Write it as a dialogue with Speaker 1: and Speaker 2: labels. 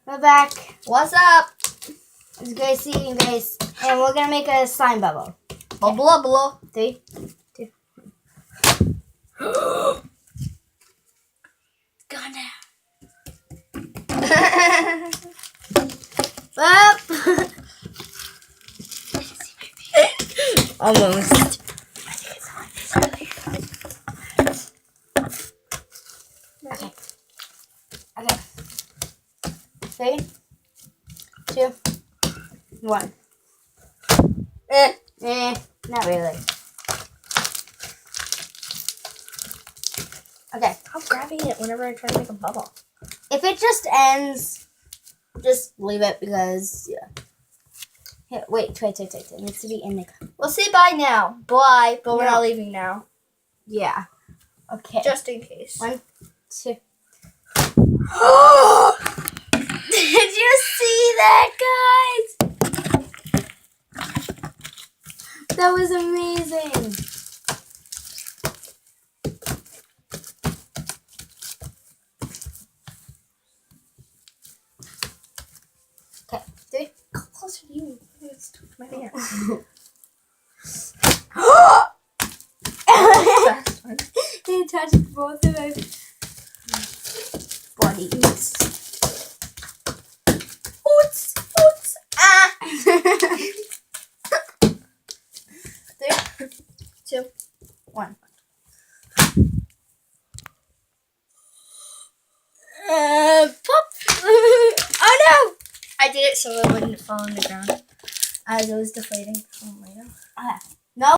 Speaker 1: We're back.
Speaker 2: What's up?
Speaker 1: It's Gracie and Grace. And we're going to make a slime bubble.
Speaker 2: Bubble, bubble.
Speaker 1: 3, 2.
Speaker 2: Gone now.
Speaker 1: Up.
Speaker 2: Almost.
Speaker 1: Okay. 3, 2, 1. Not really. Okay.
Speaker 2: I'm grabbing it whenever I try to make a bubble.
Speaker 1: If it just ends, just leave it because, yeah. Here, wait. It needs to be in the cup.
Speaker 2: We'll say bye now. Bye, but we're
Speaker 1: No.
Speaker 2: not leaving now.
Speaker 1: Yeah. Okay.
Speaker 2: Just in case.
Speaker 1: 1, 2.
Speaker 2: Did you see that, guys?
Speaker 1: That was amazing. Okay, 3.
Speaker 2: Come closer to you. It's too my hand. Fast one.
Speaker 1: They touched both of our bodies.
Speaker 2: Oots, oots. Ah.
Speaker 1: 3, 2, 1.
Speaker 2: Pop. Oh no! I did it so it wouldn't fall on the ground as it was deflating. Oh my god.
Speaker 1: Okay.